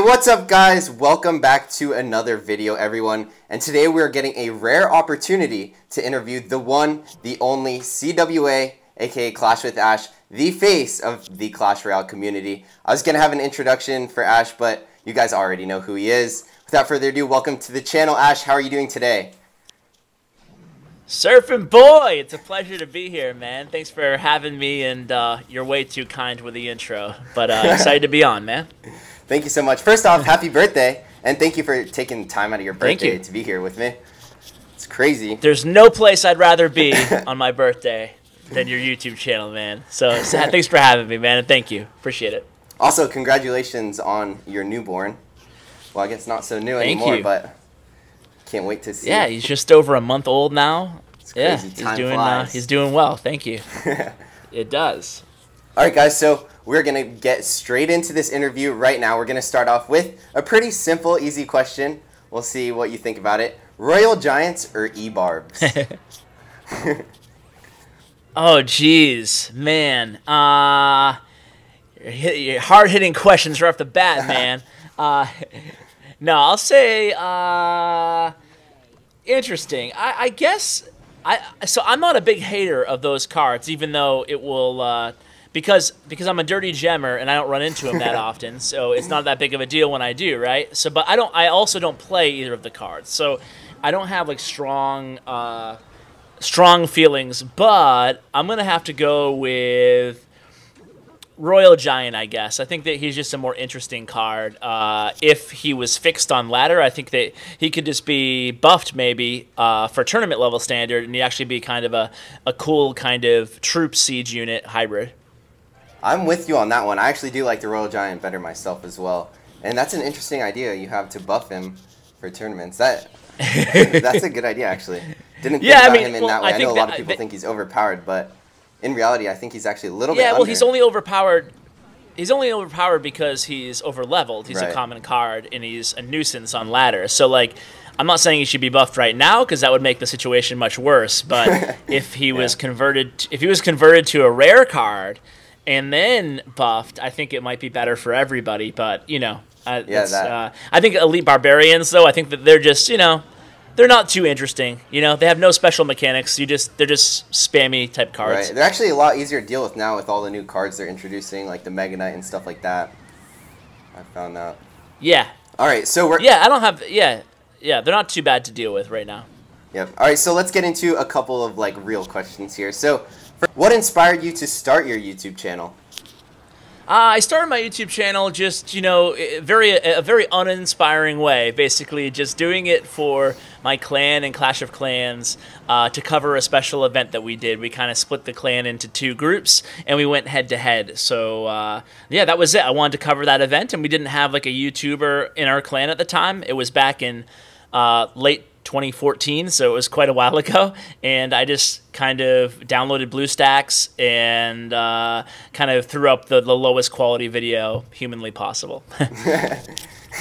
what's up guys? Welcome back to another video everyone, and today we're getting a rare opportunity to interview the one, the only CWA, aka Clash with Ash, the face of the Clash Royale community. I was gonna have an introduction for Ash, but you guys already know who he is. Without further ado, welcome to the channel. Ash, how are you doing today? Surfnboy, it's a pleasure to be here, man. Thanks for having me, and you're way too kind with the intro, but excited to be on, man. Thank you so much. First off, happy birthday, and thank you for taking time out of your birthday to be here with me. It's crazy. There's no place I'd rather be on my birthday than your YouTube channel, man. So thanks for having me, man, and thank you. Appreciate it. Also, congratulations on your newborn. Well, I guess not so new anymore, but can't wait to see. Yeah, he's just over a month old now. It's crazy. Yeah, he's doing well. Thank you. It does. All right, guys, so we're going to get straight into this interview right now. We're going to start off with a pretty simple, easy question. We'll see what you think about it. Royal Giants or E-Barbs? Oh, jeez. Man. Hard-hitting questions right off the bat, man. No, I'll say interesting. I guess so I'm not a big hater of those cards, even though it will because I'm a dirty gemmer and I don't run into them that often, so it's not that big of a deal when I do, right? So, but I also don't play either of the cards, so I don't have like strong feelings. But I'm gonna have to go with Royal Giant, I guess. I think that he's just a more interesting card. If he was fixed on ladder, I think that he could just be buffed maybe for tournament level standard, and he'd actually be kind of a cool kind of troop siege unit hybrid. I'm with you on that one. I actually do like the Royal Giant better myself as well. And that's an interesting idea you have to buff him for tournaments. That's a good idea, actually. Didn't think about him in that way. I know a lot of people think he's overpowered, but in reality, I think he's actually a little bit under. He's only overpowered. He's only overpowered because he's overleveled. He's a common card, and he's a nuisance on ladder. So, like, I'm not saying he should be buffed right now because that would make the situation much worse. But if he was converted to a rare card and then buffed, I think it might be better for everybody. But you know, I think elite barbarians, though, I think that they're just they're not too interesting. You know, they have no special mechanics. They're just spammy type cards. Right. They're actually a lot easier to deal with now with all the new cards they're introducing, like the Mega Knight and stuff like that. I found out. Yeah. All right, so we're they're not too bad to deal with right now. Yep. All right, so let's get into a couple of like real questions here. So, what inspired you to start your YouTube channel? I started my YouTube channel just, a very uninspiring way. Basically, just doing it for my clan and Clash of Clans to cover a special event that we did. We kind of split the clan into two groups, and we went head-to-head. So, yeah, that was it. I wanted to cover that event, and we didn't have, like, a YouTuber in our clan at the time. It was back in late 2014, so it was quite a while ago, and I just kind of downloaded BlueStacks and kind of threw up the lowest quality video humanly possible.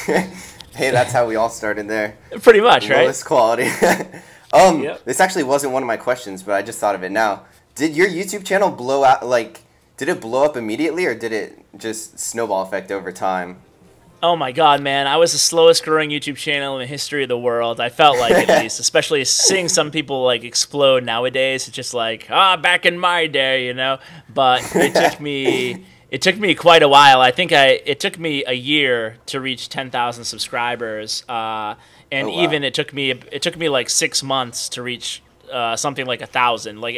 Hey, that's how we all started there. Pretty much, right? Lowest quality. This actually wasn't one of my questions, but I just thought of it now. Did your YouTube channel blow out, like, did it blow up immediately, or did it just snowball effect over time? Oh my god, man. I was the slowest growing YouTube channel in the history of the world. I felt like, at least, especially seeing some people like explode nowadays. It's just like, back in my day, But it took me quite a while. I think it took me a year to reach 10,000 subscribers. Even it took me like 6 months to reach something like 1,000. Like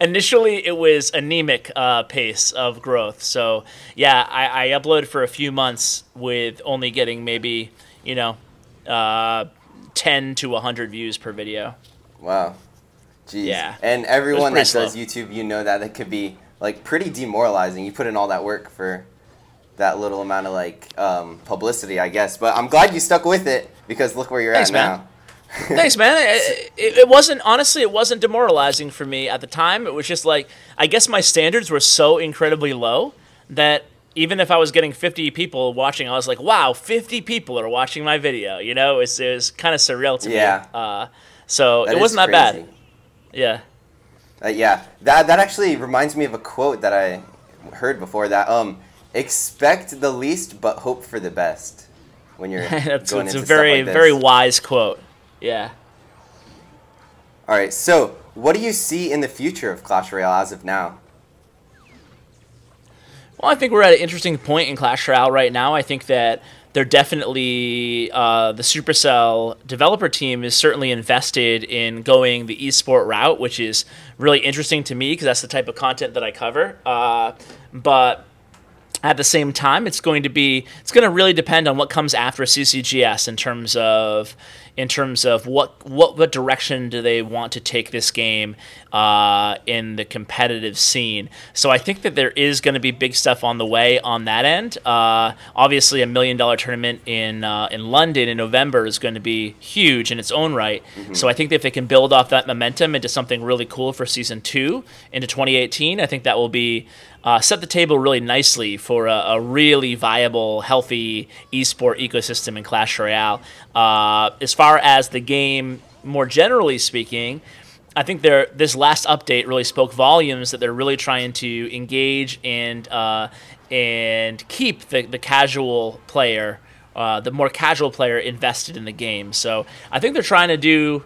initially, it was anemic pace of growth. So yeah, I uploaded for a few months with only getting maybe 10 to 100 views per video. Wow, jeez. Yeah, and everyone that does YouTube, that could be like pretty demoralizing. You put in all that work for that little amount of like publicity, I guess. But I'm glad you stuck with it because look where you're at now. Thanks, man. It wasn't, honestly, it wasn't demoralizing for me at the time. It was just like, I guess my standards were so incredibly low that even if I was getting 50 people watching, I was like, wow, 50 people are watching my video. It was kind of surreal to me. So it wasn't that bad. Yeah. Yeah. That actually reminds me of a quote that I heard before that, expect the least but hope for the best. when you're That's going it's into a very stuff like this. very wise quote. Yeah. All right, so what do you see in the future of Clash Royale as of now? Well, I think we're at an interesting point in Clash Royale right now. I think that they're definitely the Supercell developer team is certainly invested in going the esport route, which is really interesting to me because that's the type of content that I cover. But at the same time, it's going to really depend on what comes after CCGS in terms of what direction do they want to take this game in the competitive scene. So I think that there is going to be big stuff on the way on that end. Obviously, $1 million tournament in London in November is going to be huge in its own right. So I think that if they can build off that momentum into something really cool for Season 2 into 2018, I think that will be set the table really nicely for a really viable, healthy esport ecosystem in Clash Royale. As far as the game, more generally speaking, I think this last update really spoke volumes that they're really trying to engage and keep the casual player, the more casual player invested in the game. So I think they're trying to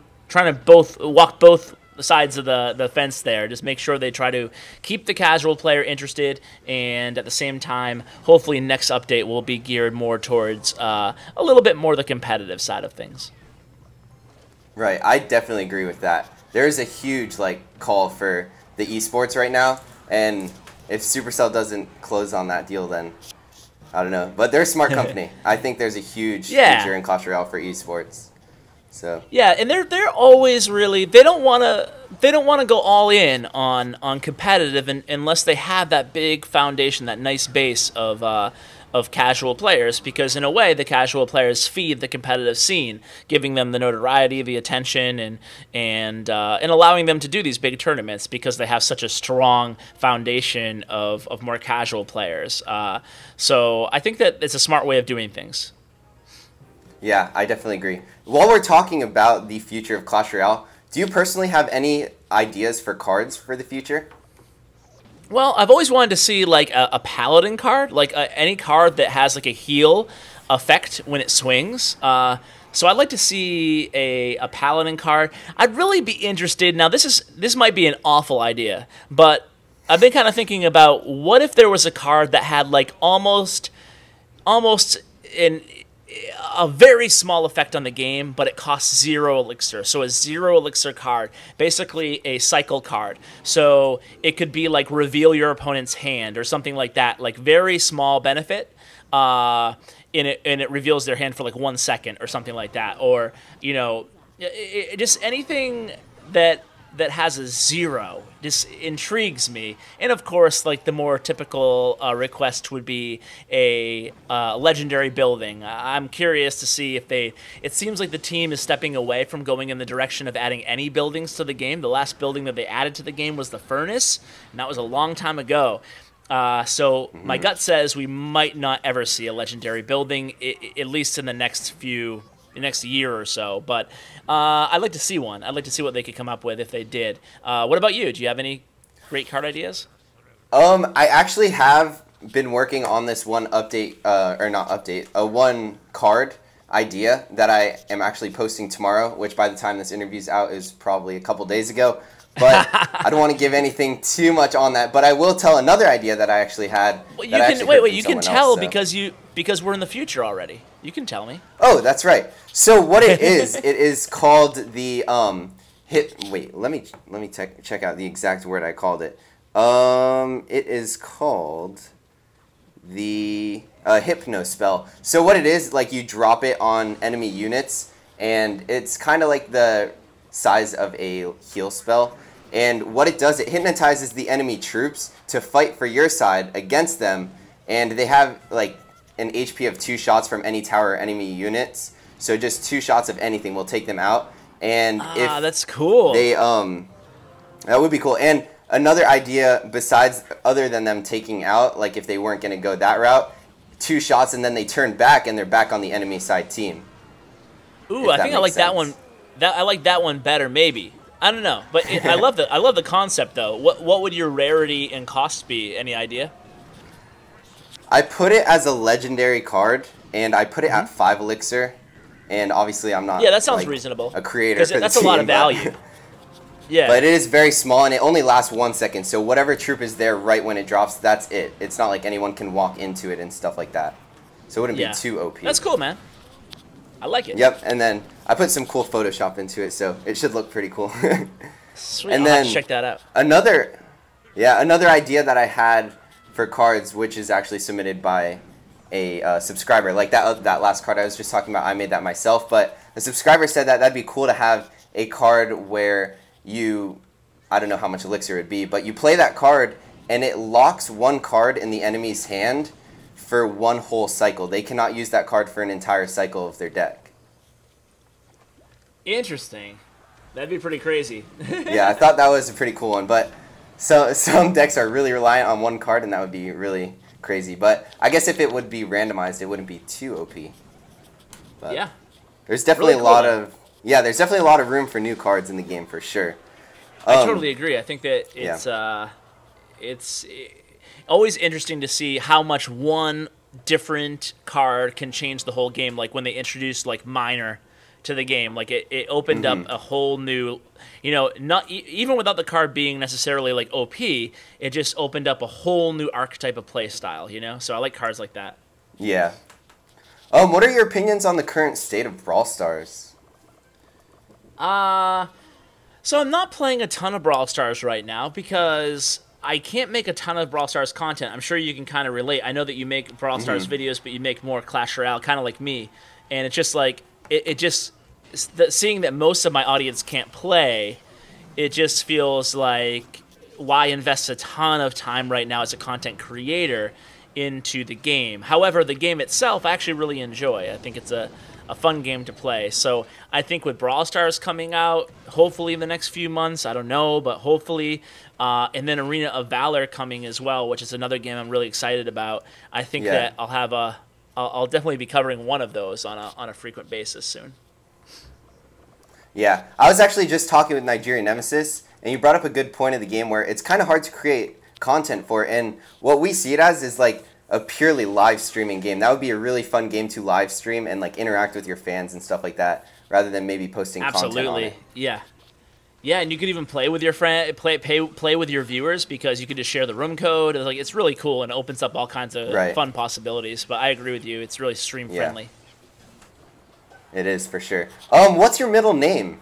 walk both sides of the fence there. Just make sure they try to keep the casual player interested, and at the same time, hopefully next update will be geared more towards a little bit more the competitive side of things. Right, I definitely agree with that. There's a huge call for the esports right now, and if Supercell doesn't close on that deal, then I don't know. But they're a smart company. I think there's a huge future in Clash Royale for esports. So yeah, and they're always really they don't want to go all in on competitive unless they have that big foundation, that nice base of casual players, because in a way the casual players feed the competitive scene, giving them the notoriety, the attention, and allowing them to do these big tournaments because they have such a strong foundation of more casual players. So I think that it's a smart way of doing things. Yeah, I definitely agree. While we're talking about the future of Clash Royale, do you personally have any ideas for cards for the future? Well, I've always wanted to see a paladin card, any card that has a heal effect when it swings. So I'd like to see a paladin card. I'd really be interested. Now this might be an awful idea, but I've been kind of thinking about what if there was a card that had almost a very small effect on the game, but it costs 0 elixir. So a 0 elixir card, basically a cycle card. So it could be reveal your opponent's hand or something like that, very small benefit. And it reveals their hand for 1 second or something like that. Or, just anything that has a 0 just intrigues me. And of course, the more typical request would be a legendary building. I'm curious to see if it seems like the team is stepping away from going in the direction of adding any buildings to the game. The last building that they added to the game was the furnace, and that was a long time ago. So my gut says we might not ever see a legendary building, at least in the next year or so, but I'd like to see one. I'd like to see what they could come up with if they did. What about you? Do you have any great card ideas? I actually have been working on this one one card idea that I am actually posting tomorrow, which by the time this interview's out is probably a couple days ago. But I don't want to give anything too much on that. But I will tell another idea that I actually had. Well, you can tell because we're in the future already. You can tell me. Oh, that's right. So what it is called the Wait, let me check out the exact word I called it. It is called the Hypno spell. So what it is, you drop it on enemy units, and it's kind of like the size of a heal spell. And what it does, it hypnotizes the enemy troops to fight for your side against them, and they have an HP of 2 shots from any tower or enemy units. So just 2 shots of anything will take them out. And if that's cool. They that would be cool. And another idea besides other than them taking out, if they weren't going to go that route, 2 shots and then they turn back and they're back on the enemy side team. Ooh, I think I like that one. I like that one better, maybe. I don't know, but I love the concept though. What would your rarity and cost be? Any idea? I put it as a legendary card, and I put it at 5 elixir. And obviously, I'm not. Yeah, that sounds like, reasonable. A creator for that's the a lot team, of value. Yeah. But it is very small, and it only lasts 1 second. So whatever troop is there right when it drops, that's it. It's not like anyone can walk into it and stuff like that. So it wouldn't be too OP. That's cool, man. I like it. Yep, and then I put some cool Photoshop into it, so it should look pretty cool. Sweet. And I'll then have to check that out. Another idea that I had for cards, which is actually submitted by a subscriber, like that last card I was just talking about, I made that myself, but the subscriber said that that'd be cool to have a card where you, I don't know how much elixir it would be, but you play that card and it locks one card in the enemy's hand for one whole cycle. They cannot use that card for an entire cycle of their deck. Interesting. That'd be pretty crazy. Yeah, I thought that was a pretty cool one, but some decks are really reliant on one card, and that would be really crazy. But I guess if it would be randomized, it wouldn't be too OP. But yeah. There's definitely really a lot cool, of there's definitely a lot of room for new cards in the game for sure. I totally agree. I think that it's always interesting to see how much one different card can change the whole game. Like when they introduced like Miner to the game, like it opened up a whole new, not even without the card being necessarily like OP, it just opened up a whole new archetype of play style. So I like cards like that. Yeah. What are your opinions on the current state of Brawl Stars? So I'm not playing a ton of Brawl Stars right now because I can't make a ton of Brawl Stars content. I'm sure you can kind of relate. I know that you make Brawl Stars videos, but you make more Clash Royale, kind of like me. And it's just like, seeing that most of my audience can't play, it just feels like, why invest a ton of time right now as a content creator into the game? However, the game itself I actually really enjoy. I think it's a fun game to play. So I think with Brawl Stars coming out, hopefully in the next few months, I don't know, but hopefully, and then Arena of Valor coming as well, which is another game I'm really excited about. I think that I'll definitely be covering one of those on a frequent basis soon. Yeah, I was actually just talking with Nigerian Nemesis, and you brought up a good point of the game where it's kind of hard to create content for, and what we see it as is like a purely live streaming game. That would be a really fun game to live stream and like interact with your fans and stuff like that, rather than maybe posting content on it. Yeah. Yeah, and you could even play with your play with your viewers, because you could just share the room code. It's really cool and opens up all kinds of fun possibilities. But I agree with you; it's really stream friendly. It is for sure. What's your middle name?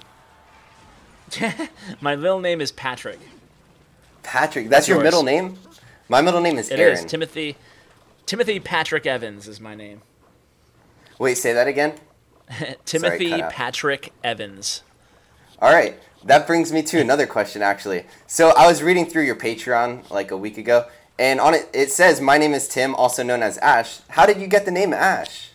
My middle name is Patrick. Patrick, that's your middle name? My middle name is Aaron. It is Timothy Patrick Evans is my name. Wait, say that again. Timothy Patrick Evans. All right. That brings me to another question, actually. So I was reading through your Patreon like a week ago, and on it, it says, "My name is Tim, also known as Ash." How did you get the name Ash?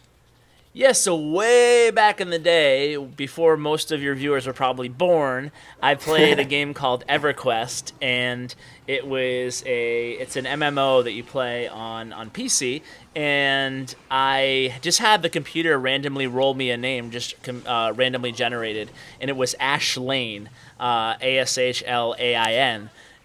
Yeah, so way back in the day, before most of your viewers were probably born, I played a game called EverQuest, and it's an MMO that you play on PC, and I just had the computer randomly roll me a name, just randomly generated, and it was Ash Lane, ASHLAIN.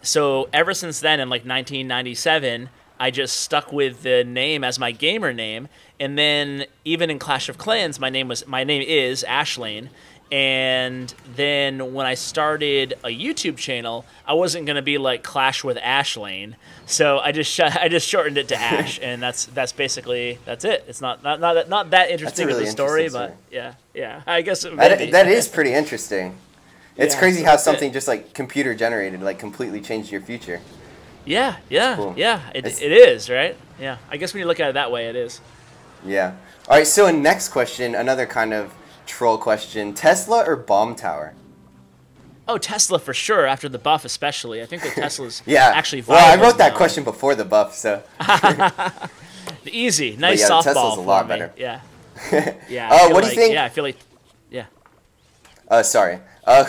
So ever since then, in like 1997, I just stuck with the name as my gamer name, and then even in Clash of Clans, my name is Ashlane. And then when I started a YouTube channel, I wasn't gonna be like Clash with Ashlane, so I just shortened it to Ash, and that's basically it. It's not that interesting of a story, but yeah, I guess that is pretty interesting. It's crazy how something just like computer generated like completely changed your future. Yeah, cool. It is, right? Yeah, I guess when you look at it that way, it is. Yeah. All right, so next question, another kind of troll question. Tesla or Bomb Tower? Oh, Tesla for sure, after the buff especially. I think that Tesla's actually viable. Well, I wrote that question before the buff, so. Easy. Nice softball. Tesla's a lot better. Yeah. What do you think? Yeah, I feel like, sorry.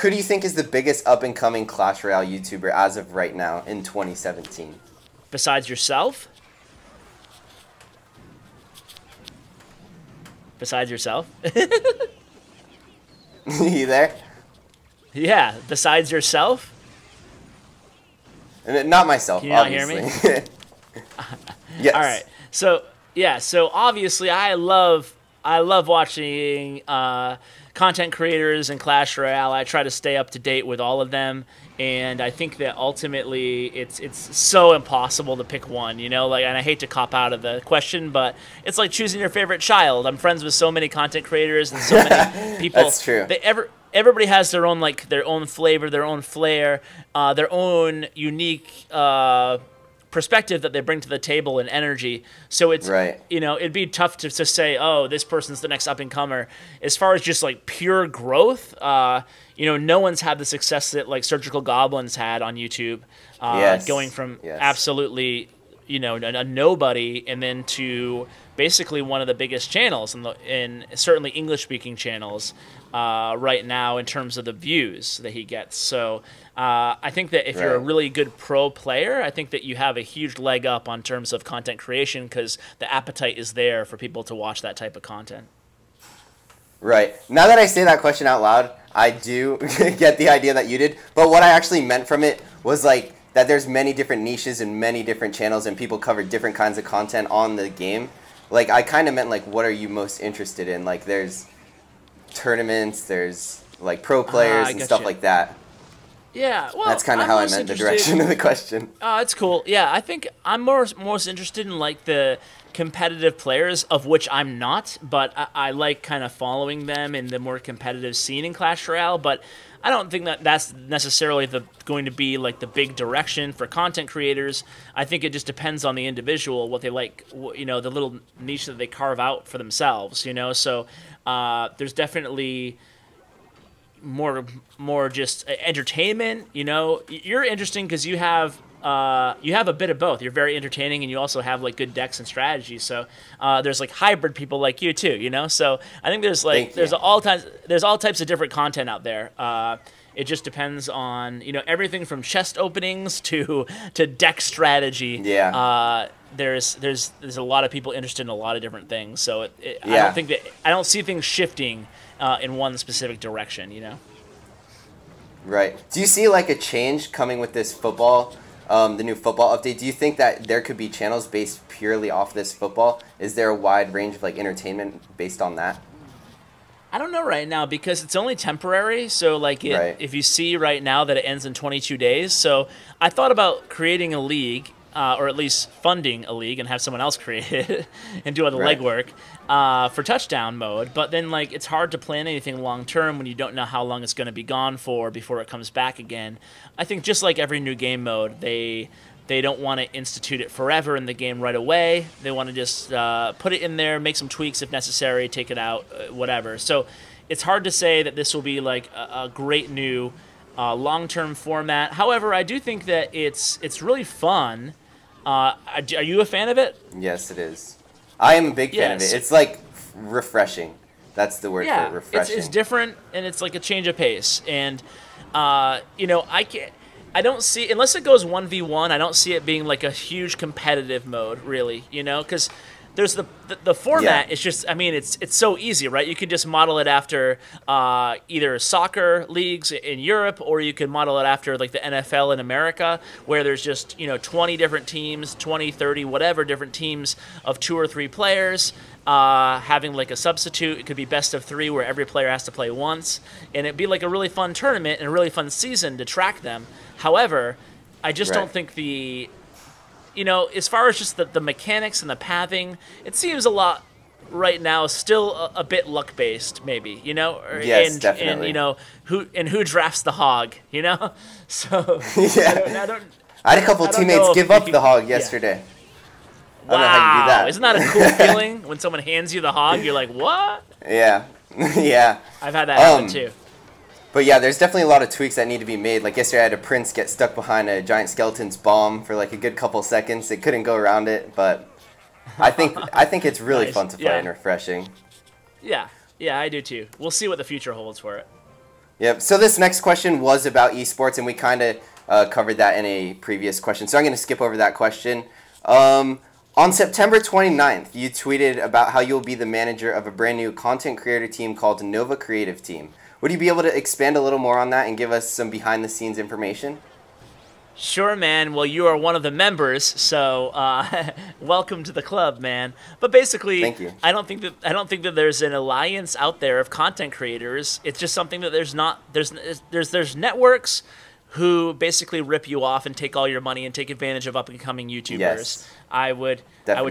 Who do you think is the biggest up-and-coming Clash Royale YouTuber as of right now in 2017? Besides yourself? Besides yourself? You there? Yeah, besides yourself? Not myself, Can you not obviously. hear me? Yes. All right. So, Yeah, so obviously I love watching content creators in Clash Royale. I try to stay up to date with all of them, and I think that ultimately it's so impossible to pick one, you know? Like, and I hate to cop out of the question, but it's like choosing your favorite child. I'm friends with so many content creators and so many people. That's true. Everybody has their own, like, their own flavor, their own flair, their own unique perspective that they bring to the table and energy. So it's, right. you know, it'd be tough to say, oh, this person's the next up and comer. As far as just like pure growth, you know, no one's had the success that like Surgical Goblins had on YouTube, going from absolutely, you know, a nobody and then to basically one of the biggest channels in certainly English speaking channels right now in terms of the views that he gets. So I think that if you're a really good pro player, I think that you have a huge leg up on terms of content creation because the appetite is there for people to watch that type of content. Right. Now that I say that question out loud, I do get the idea that you did. But what I actually meant from it was like that there's many different niches and many different channels and people cover different kinds of content on the game. Like, I kind of meant like, what are you most interested in? Like, there's tournaments, there's like pro players and stuff like that. Yeah, well, that's kind of how I meant the direction of the question. It's cool. Yeah, I think I'm most interested in like the competitive players, of which I'm not, but I like kind of following them in the more competitive scene in Clash Royale. But I don't think that that's necessarily going to be like the big direction for content creators. I think it just depends on the individual, what they like, you know, the little niche that they carve out for themselves, you know. So there's definitely more just entertainment, you know. You're interesting because you have a bit of both. You're very entertaining and you also have like good decks and strategies. So there's like hybrid people like you too, you know. So I think there's like there's all types of different content out there. It just depends on, you know, everything from chest openings to deck strategy. Yeah. There's a lot of people interested in a lot of different things. So I don't see things shifting in one specific direction, you know. Right. Do you see like a change coming with this football, the new football update? Do you think that there could be channels based purely off this football? Is there a wide range of like entertainment based on that? I don't know right now because it's only temporary. So like if you see right now that it ends in 22 days. So I thought about creating a league, or at least funding a league and have someone else create it and do all the legwork for touchdown mode. But then like it's hard to plan anything long term when you don't know how long it's going to be gone for before it comes back again. I think just like every new game mode, they don't want to institute it forever in the game right away. They want to just put it in there, make some tweaks if necessary, take it out, whatever. So it's hard to say that this will be like a great new long-term format. However, I do think that it's really fun. Are you a fan of it? Yes, it is. I am a big fan of it. It's like refreshing. That's the word for it, refreshing. It's different, and it's like a change of pace. And, you know, I don't see, unless it goes 1v1, I don't see it being like a huge competitive mode, really, you know, because there's the format is just, I mean, it's so easy, right? You could just model it after either soccer leagues in Europe, or you could model it after like the NFL in America, where there's just, you know, 20 different teams, 20, 30, whatever different teams of 2 or 3 players, having like a substitute. It could be best of 3 where every player has to play once, and it'd be like a really fun tournament and a really fun season to track them. However, I just don't think you know, as far as just the mechanics and the pathing, it seems a lot right now still a bit luck-based, maybe, you know? Yes, definitely. And, you know, who drafts the hog, you know? So, I had a couple teammates give up the hog yesterday. Wow. I don't know how you do that. Isn't that a cool feeling when someone hands you the hog? You're like, what? Yeah. Yeah. I've had that happen, too. But yeah, there's definitely a lot of tweaks that need to be made. Like yesterday I had a Prince get stuck behind a giant skeleton's bomb for like a good couple seconds. It couldn't go around it, but I think it's really fun to play and refreshing. Yeah, I do too. We'll see what the future holds for it. Yep. So this next question was about esports, and we kind of covered that in a previous question. So I'm going to skip over that question. On September 29th, you tweeted about how you'll be the manager of a brand new content creator team called Nova Creative Team. Would you be able to expand a little more on that and give us some behind-the-scenes information? Sure, man. Well, you are one of the members, so welcome to the club, man. But basically, Thank you. I don't think that there's an alliance out there of content creators. It's just something that there's not. There's networks who basically rip you off and take all your money and take advantage of up and coming YouTubers. Yes, I would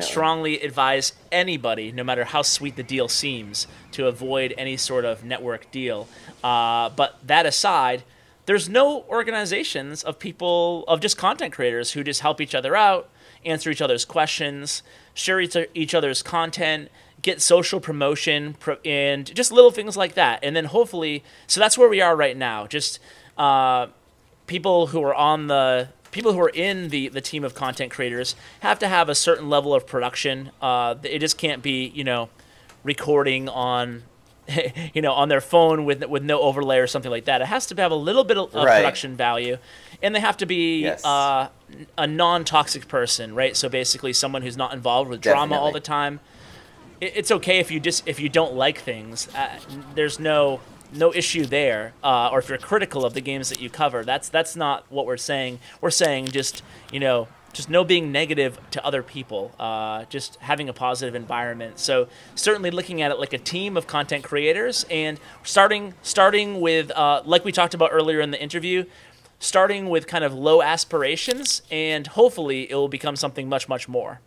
strongly advise anybody, no matter how sweet the deal seems, to avoid any sort of network deal. But that aside, there's no organizations of people, of just content creators who just help each other out, answer each other's questions, share each other's content, get social promotion, and just little things like that. And then hopefully, so that's where we are right now. Just people who are in the team of content creators have to have a certain level of production. It just can't be, recording on on their phone with no overlay or something like that. It has to have a little bit of production value, and they have to be a non-toxic person, right? So basically, someone who's not involved with drama all the time. It's okay if you don't like things. There's no issue there. Or if you're critical of the games that you cover, that's not what we're saying. We're saying just no being negative to other people, just having a positive environment. So certainly looking at it like a team of content creators, and starting with, like we talked about earlier in the interview, starting with kind of low aspirations, and hopefully it will become something much, much more.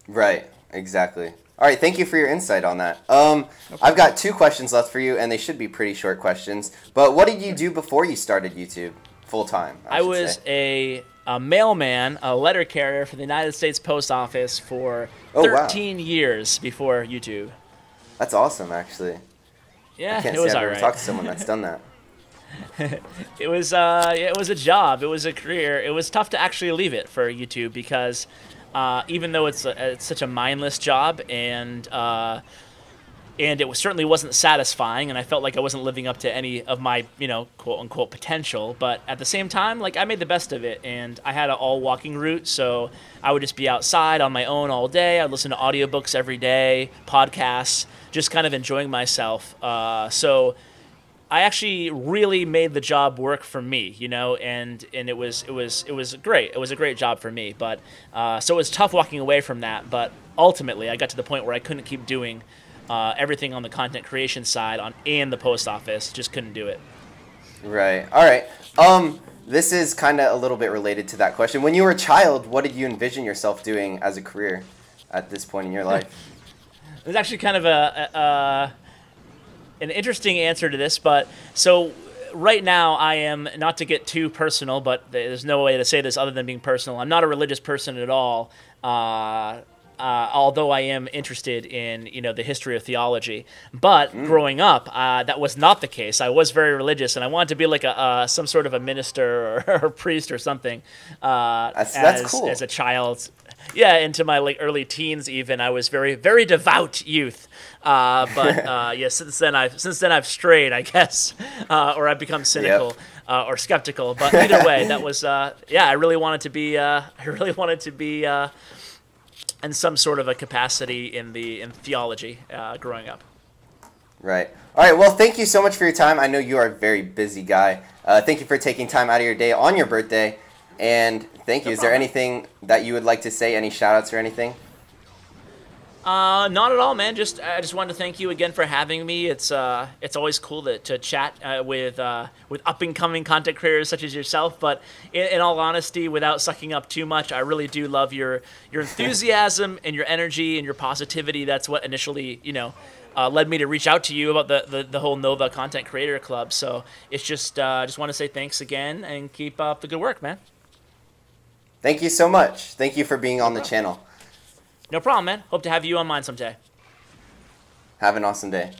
Right, exactly. All right, thank you for your insight on that. I've got 2 questions left for you, and they should be pretty short questions. But what did you do before you started YouTube full-time? I was a mailman, a letter carrier for the United States Post Office for 13 years before YouTube. That's awesome, actually. Yeah, it was all right. alright. I've talked to someone that's done that. It was a job. It was a career. It was tough to actually leave it for YouTube because even though it's such a mindless job, and it certainly wasn't satisfying, and I felt like I wasn't living up to any of my, quote unquote potential. But at the same time, like, I made the best of it, and I had an all walking route, so I would just be outside on my own all day. I'd listen to audiobooks every day, podcasts, just kind of enjoying myself. So I actually really made the job work for me, and it was great. It was a great job for me, but so it was tough walking away from that. But ultimately, I got to the point where I couldn't keep doing everything on the content creation side and the post office. Just couldn't do it. Right. All right. This is kind of a little bit related to that question. When you were a child, what did you envision yourself doing as a career at this point in your life? It was actually kind of an interesting answer to this, but so right now I am, not to get too personal, but there's no way to say this other than being personal. I'm not a religious person at all. Although I am interested in, the history of theology. But growing up, that was not the case. I was very religious, and I wanted to be like some sort of a minister or a priest or something. That's cool. As a child. Yeah, into my early teens even. I was very, very devout youth. But since then I've strayed, I guess, or I've become cynical. Yep. Or skeptical. But either way, that was, I really wanted to be, in some sort of a capacity in theology growing up. Right. All right. Well, thank you so much for your time. I know you are a very busy guy. Thank you for taking time out of your day on your birthday. And thank you. Is there anything that you would like to say? Any shout outs or anything? Not at all, man. I just wanted to thank you again for having me. It's always cool to chat with up and coming content creators such as yourself. But in all honesty, without sucking up too much, I really do love your enthusiasm and your energy and your positivity. That's what initially led me to reach out to you about the whole Nova Content Creator Club. So it's just want to say thanks again and keep up the good work, man. Thank you so much. Thank you for being on the channel. No problem, man. Hope to have you on mine someday. Have an awesome day.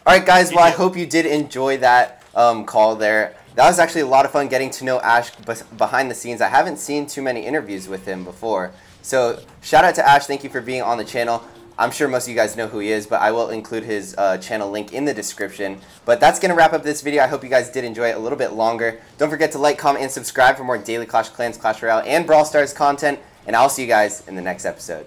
All right, guys. Well, I hope you did enjoy that call there. That was actually a lot of fun getting to know Ash behind the scenes. I haven't seen too many interviews with him before. So shout out to Ash. Thank you for being on the channel. I'm sure most of you guys know who he is, but I will include his channel link in the description. But that's going to wrap up this video. I hope you guys did enjoy it a little bit longer. Don't forget to like, comment, and subscribe for more daily Clash of Clans, Clash Royale, and Brawl Stars content. And I'll see you guys in the next episode.